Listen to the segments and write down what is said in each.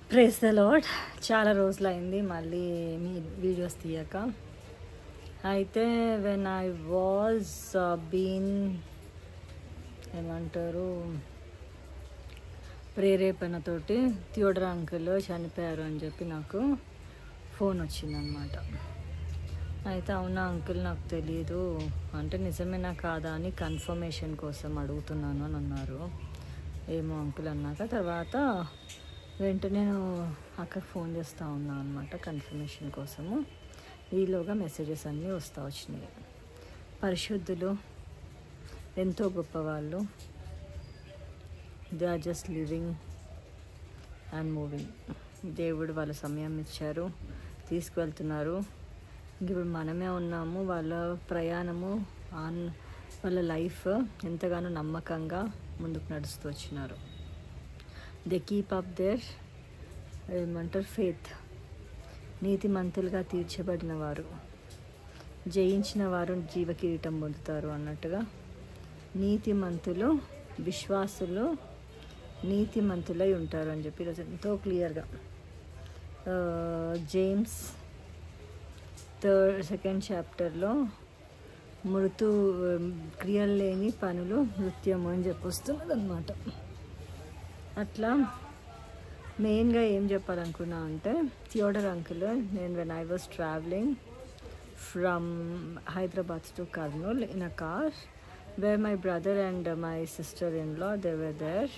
Praise the lord. చాలా రోజులైంది మళ్ళీ మీ వీడియోస్ తీయక. అయితే వెన్ ఐ వాజ్ బీన్ ఏమంటారు ప్రేరేపణతోటి థియోడర్ అంకుల్ చనిపోయారు అని చెప్పి నాకు ఫోన్ వచ్చిందనమాట. అయితే అవునా అంకుల్ నాకు తెలియదు అంటే నిజమేనా కాదా అని కన్ఫర్మేషన్ కోసం అడుగుతున్నాను అని అన్నారు. ఏమో అంకుల్ అన్నాక తర్వాత వెంటనే నేను అక్కడికి ఫోన్ చేస్తూ ఉన్నాను అనమాట కన్ఫర్మేషన్ కోసము. ఈలోగా మెసేజెస్ అన్నీ వచ్చినాయి. పరిశుద్ధులు ఎంతో గొప్పవాళ్ళు, they are just living and moving. దేవుడు వాళ్ళ సమయం ఇచ్చారు, తీసుకువెళ్తున్నారు. ఇప్పుడు మనమే ఉన్నాము. వాళ్ళ ప్రయాణము వాళ్ళ లైఫ్ ఎంతగానో నమ్మకంగా ముందుకు నడుస్తూ వచ్చినారు. దే కీప్ అప్ దేర్ ఏమంటారు ఫెయిత్. నీతిమంతులుగా తీర్చబడిన వారు, జయించిన వారు జీవ కిరీటం పొందుతారు అన్నట్టుగా నీతిమంతులు, విశ్వాసులు నీతిమంతులై ఉంటారు అని చెప్పి ఈరోజు ఎంతో క్లియర్గా జేమ్స్ 2nd చాప్టర్లో మృతు క్రియలు లేని పనులు నృత్యము అని చెప్పొస్తున్నది అనమాట. అట్లా మెయిన్గా ఏం చెప్పాలనుకున్నా అంటే థియోడర్ అంకుల్, నేను when I was travelling from Hyderabad to Kurnool in a car where my brother and my sister-in-law, they were there,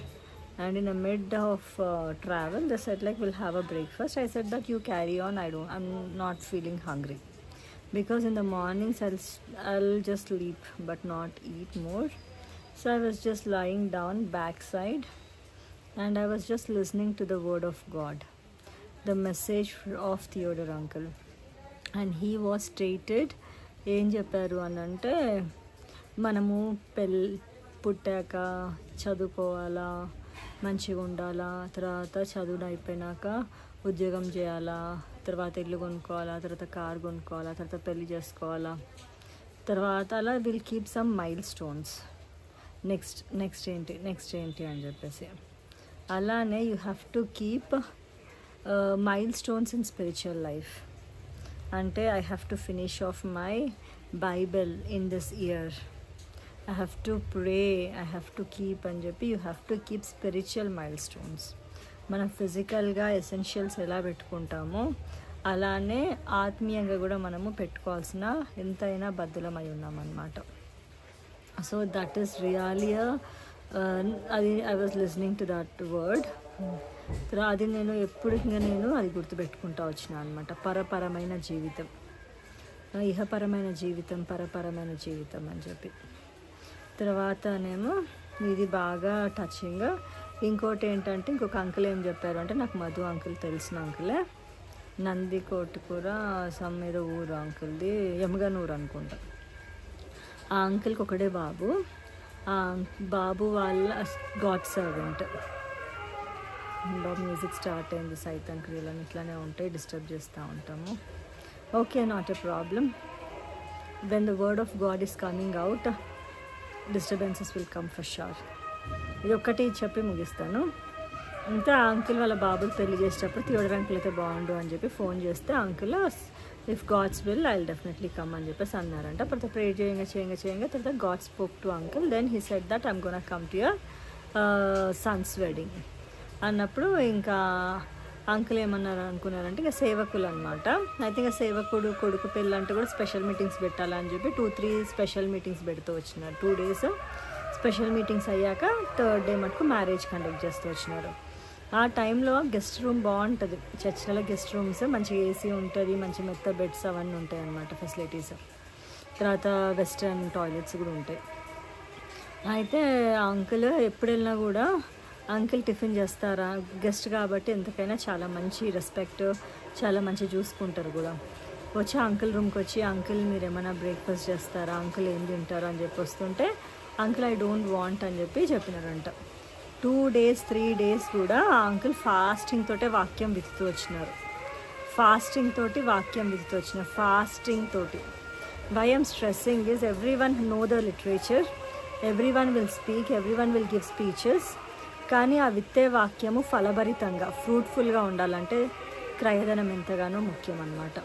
and in the mid of travel they said like we'll have a breakfast. I said that you carry on, I'm not feeling hungry because in the mornings I'll just sleep but not eat more. So I was just lying down backside and I was just listening to the word of God, the message of Theodore uncle, and he was stated ఏం చెప్పారు అని అంటే మనము పుట్టాక చదువుకోవాలా, మంచిగా ఉండాలా, తర్వాత చదువు అయిపోయినాక ఉద్యోగం చేయాలా, తర్వాత ఇల్లు కొనుక్కోవాలా, తర్వాత కార్ కొనుక్కోవాలా, తర్వాత పెళ్లి చేసుకోవాలా, తర్వాత అలా will keep some milestones. Next ఏంటి అని చెప్పేసి అలానే you have to keep milestones in spiritual life. అంటే I have to finish of my Bible in this year, I have to pray, I have to keep అని చెప్పి you have to keep spiritual mile stones. మనం ఫిజికల్గా essentials ఎలా పెట్టుకుంటామో అలానే ఆత్మీయంగా కూడా మనము పెట్టుకోవాల్సిన ఎంతైనా బద్దులమై ఉన్నామన్నమాట. సో దట్ ఈస్ రియల్లీ అది I was listening to that word. అది నేను నేను అది గుర్తుపెట్టుకుంటూ వచ్చిన అనమాట. పరపరమైన జీవితం, ఇహపరమైన జీవితం, పరపరమైన జీవితం అని చెప్పి. తర్వాతనేమో ఇది బాగా టచింగ్. ఇంకోటి ఏంటంటే ఇంకొక అంకుల్ ఏం చెప్పారు అంటే, నాకు మధు అంకుల్ తెలిసిన అంకులే, నందికోటికూర సమ్ ఏదో ఊరు అంకుల్ది, యమగనూరు అనుకుంటా. ఆ అంకుల్కి ఒకడే బాబు. ఆ బాబు వాళ్ళ గాడ్ సర్వెంట్. బాబు మ్యూజిక్ స్టార్ట్ అయింది, సైతం క్రియలు అని ఇట్లానే ఉంటాయి, డిస్టర్బ్ చేస్తూ ఉంటాము. Okay, not a problem. When the word of God is coming out, disturbances will come for sure. ఇది ఒక్కటి చెప్పి ముగిస్తాను. ఇంకా అంకుల్ వాళ్ళ బాబుకి పెళ్లి చేసేటప్పుడు థియోడర్ అంకుల్ అయితే బాగుండు అని చెప్పి ఫోన్ చేస్తే uncle if God's will I will definitely come అని చెప్పేసి అన్నారంట. తర్వాత ప్రే చేయంగా తర్వాత God spoke to uncle. Then he said that I'm gonna come to your son's wedding అన్నప్పుడు ఇంకా అంకుల్ ఏమన్నారు అనుకున్నారంటే ఇక సేవకులు అనమాట. అయితే ఇక సేవకుడు కొడుకు పెళ్ళి అంటే కూడా స్పెషల్ మీటింగ్స్ పెట్టాలని చెప్పి 2-3 స్పెషల్ మీటింగ్స్ పెడుతూ వచ్చినారు. 2 days స్పెషల్ మీటింగ్స్ అయ్యాక 3rd day మటుకు మ్యారేజ్ కండక్ట్ చేస్తూ వచ్చినారు. ఆ టైంలో గెస్ట్ రూమ్ బాగుంటుంది, చర్చిలలో గెస్ట్ రూమ్స్ మంచిగా ఏసీ ఉంటుంది, మంచి మెత్త బెడ్స్ అవన్నీ ఉంటాయి అన్నమాట ఫెసిలిటీస్. తర్వాత వెస్ట్రన్ టాయిలెట్స్ కూడా ఉంటాయి. అయితే అంకుల్ ఎప్పుడు వెళ్ళినా కూడా అంకుల్ టిఫిన్ చేస్తారా, గెస్ట్ కాబట్టి ఎంతకైనా చాలా మంచి రెస్పెక్ట్, చాలా మంచి చూసుకుంటారు కూడా. వచ్చి అంకుల్ రూమ్కి వచ్చి అంకుల్ మీరు ఏమైనా బ్రేక్ఫాస్ట్ చేస్తారా, అంకుల్ ఏం తింటారు అని చెప్పి వస్తుంటే అంకుల్ ఐ డోంట్ వాంట్ అని చెప్పి చెప్పినారంట. 2 days 3 days కూడా ఆ అంకుల్ ఫాస్టింగ్ తోటే వాక్యం విత్తుతూ వచ్చినారు. ఫాస్టింగ్ తోటి why I'm stressing is everyone know the literature, everyone will speak, everyone will give speeches, కానీ ఆ విత్తే వాక్యము ఫలభరితంగా ఫ్రూట్ఫుల్గా ఉండాలంటే క్రయధనం ఎంతగానో ముఖ్యం అన్నమాట.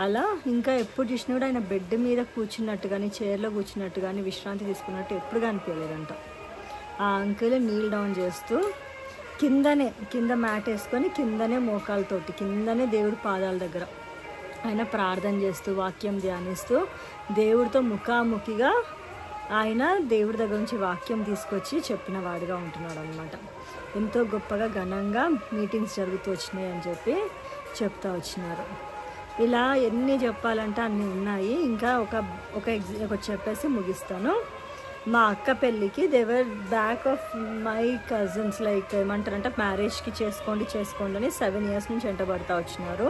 అలా ఇంకా ఎప్పుడు చూసినా కూడా ఆయన బెడ్ మీద కూర్చున్నట్టు కానీ చైర్లో కూర్చున్నట్టు కానీ విశ్రాంతి తీసుకున్నట్టు ఎప్పుడు కనిపించలేదంట. ఆ అంకుల్ నీల్ డౌన్ చేస్తూ కింద మ్యాట్ వేసుకొని కిందనే మోకాలతోటి కిందనే దేవుడి పాదాల దగ్గర ఆయన ప్రార్థన చేస్తూ వాక్యం ధ్యానిస్తూ దేవుడితో ముఖాముఖిగా ఆయన దేవుడి దగ్గర నుంచి వాక్యం తీసుకొచ్చి చెప్పిన వాడిగా ఉంటున్నాడు అనమాట. ఎంతో గొప్పగా ఘనంగా మీటింగ్స్ జరుగుతూ వచ్చినాయి అని చెప్పి చెప్తా వచ్చినారు. ఇలా ఎన్ని చెప్పాలంటే అన్నీ ఉన్నాయి. ఇంకా ఒక చెప్పేసి ముగిస్తాను. మా అక్క పెళ్ళికి దేవర్ back of my cousins like ఏమంటారంటే మ్యారేజ్కి చేసుకోండి అని 7 years నుంచి వెంటబడతా వచ్చినారు.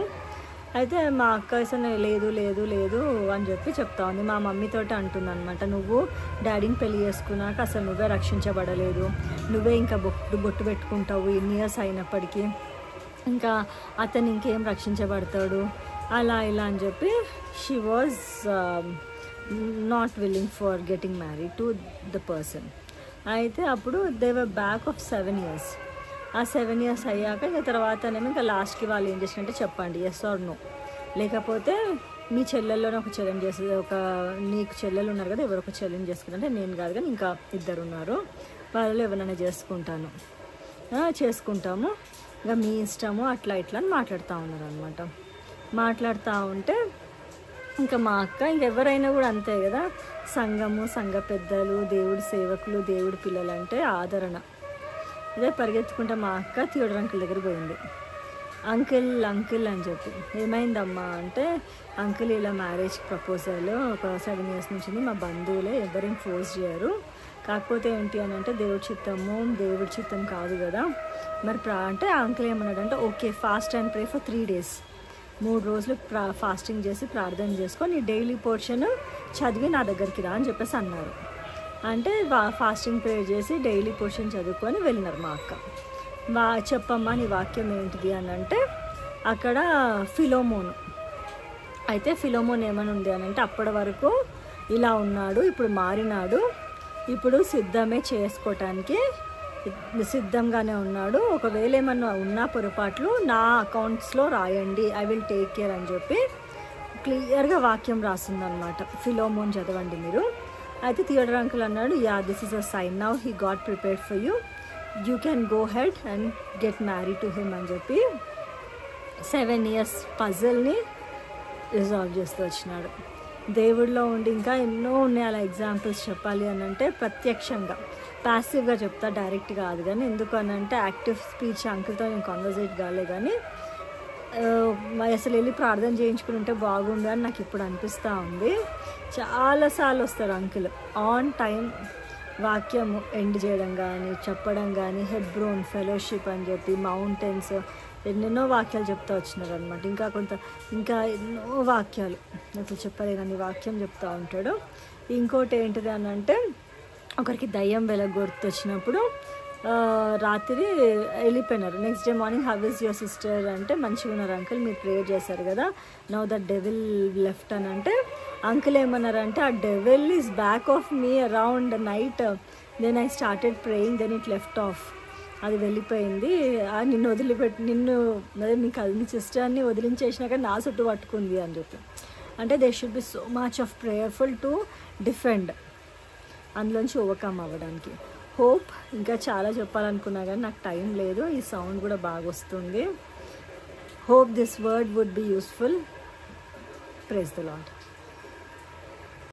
అయితే మా అక్క అసలు లేదు అని చెప్పి చెప్తా ఉంది. మా మమ్మీతోటి అంటుంది అనమాట, నువ్వు డాడీని పెళ్ళి చేసుకున్నాక అసలు నువ్వే రక్షించబడలేదు, నువ్వే ఇంకా బొట్టు పెట్టుకుంటావు ఇన్ని ఇయర్స్ అయినప్పటికీ, ఇంకా అతను ఇంకేం రక్షించబడతాడు అలా ఇలా అని చెప్పి she was not willing for getting married to the person. అయితే అప్పుడు they were back of 7 years. ఆ 7 years అయ్యాక ఇంకా తర్వాతనేమో ఇంకా లాస్ట్కి వాళ్ళు ఏం చేసినట్టే చెప్పండి ఎస్ ఆర్ నో, లేకపోతే మీ చెల్లెల్లోనే ఒక ఛాలెంజ్ చేస్తుంది, నీకు చెల్లెలు ఉన్నారు కదా ఎవరొక ఛాలెంజ్ చేసుకుంటే నేను కాదు కానీ ఇంకా 2 ఉన్నారు, వాళ్ళు ఎవరైనా చేసుకుంటాము ఇంకా మీ ఇష్టము అట్లా ఇట్లా అని మాట్లాడుతూ ఉన్నారు అనమాట. మాట్లాడుతూ ఉంటే ఇంకా మా అక్క ఇంకెవరైనా కూడా అంతే కదా, సంఘ పెద్దలు, దేవుడి సేవకులు, దేవుడి పిల్లలు అంటే ఆదరణ. అదే పరిగెత్తుకుంటే మా అక్క థియోడర్ అంకుల్ దగ్గర పోయింది. అంకుల్ అని చెప్పి ఏమైందమ్మా అంటే, అంకుల్ ఇలా మ్యారేజ్ ప్రపోజల్ ఒక 7 years నుంచి మా బంధువులే ఎవరేం ఫోర్స్ చేయరు, కాకపోతే ఏంటి అని అంటే దేవుడి చిత్తం కాదు కదా మరి అంటే ఆ అంకుల్ ఏమన్నాడంటే okay fast and pray for 3 days, 3 రోజులు ఫాస్టింగ్ చేసి ప్రార్థన చేసుకొని నీ డైలీ పోర్షన్ చదివి నా దగ్గరికి రా అని చెప్పేసి అన్నారు. అంటే ఫాస్టింగ్ ప్రే చేసి డైలీ పోర్షన్ చదువుకొని వెళ్ళినారు మా అక్క. చెప్పమ్మా నీ వాక్యం ఏంటిది అని అంటే అక్కడ ఫిలోమోన్ అయితే ఫిలోమోన్ ఏమని ఉంది అని అంటే అప్పటి వరకు ఇలా ఉన్నాడు, ఇప్పుడు మారినాడు, ఇప్పుడు సిద్ధమే చేసుకోవటానికి సిద్ధంగానే ఉన్నాడు, ఒకవేళ ఏమన్నా ఉన్నా పొరపాట్లు నా అకౌంట్స్లో రాయండి, ఐ విల్ టేక్ కేర్ అని చెప్పి క్లియర్గా వాక్యం రాసిందనమాట. ఫిలోమోన్ చదవండి మీరు. అయితే థియోడర్ అంకుల్ అన్నాడు this is a sign, now he got prepared for you can go head and get married to him అని చెప్పి 7 years పజిల్ని రిజాల్వ్ చేస్తూ వచ్చినాడు. దేవుడిలో ఉండి ఇంకా ఎన్నో ఉన్నాయి అలా ఎగ్జాంపుల్స్ చెప్పాలి అని అంటే ప్రత్యక్షంగా, ప్యాసివ్గా చెప్తా డైరెక్ట్ కాదు కానీ, ఎందుకు అని అంటే యాక్టివ్ స్పీచ్ అంకుల్తో నేను కాన్వర్సేట్ కాలే కానీ అసలు వెళ్ళి ప్రార్థన చేయించుకుని ఉంటే బాగుండు అని నాకు ఇప్పుడు అనిపిస్తూ ఉంది. చాలాసార్లు వస్తారు అంకుల్ ఆన్ టైం వాక్యం ఎండ్ చేయడం కానీ చెప్పడం కానీ, హెబ్రోన్ ఫెలోషిప్ అని చెప్పి మౌంటైన్స్ ఎన్నెన్నో వాక్యాలు చెప్తా వచ్చినారు అనమాట. ఇంకా ఎన్నో వాక్యాలు అసలు చెప్పలేనని వాక్యం చెప్తూ ఉంటాడు. ఇంకోటి ఏంటిది అని అంటే ఒకరికి దయ్యం గుర్తొచ్చినప్పుడు రాత్రి వెళ్ళిపోయినారు. Next day morning how is your sister అంటే మంచిగా ఉన్నారు అంకుల్, మీరు ప్రేయర్ చేశారు కదా, నౌ ద డెవిల్ లెఫ్ట్ అని అంటే అంకుల్ ఏమన్నారంటే ఆ devil is back of me around night, then I started praying, then it left off, అది వెళ్ళిపోయింది, నిన్ను అదే మీ సిస్టర్ని వదిలించేసినాక నా చుట్టూ పట్టుకుంది అని చెప్పి. అంటే they should be so much of prayerful to defend, అందులోంచి ఓవర్కమ్ అవ్వడానికి. హోప్ ఇంకా చాలా చెప్పాలనుకున్నా కానీ నాకు టైం లేదు, ఈ సౌండ్ కూడా బాగా వస్తుంది. Hope this word would be useful. Praise the lord.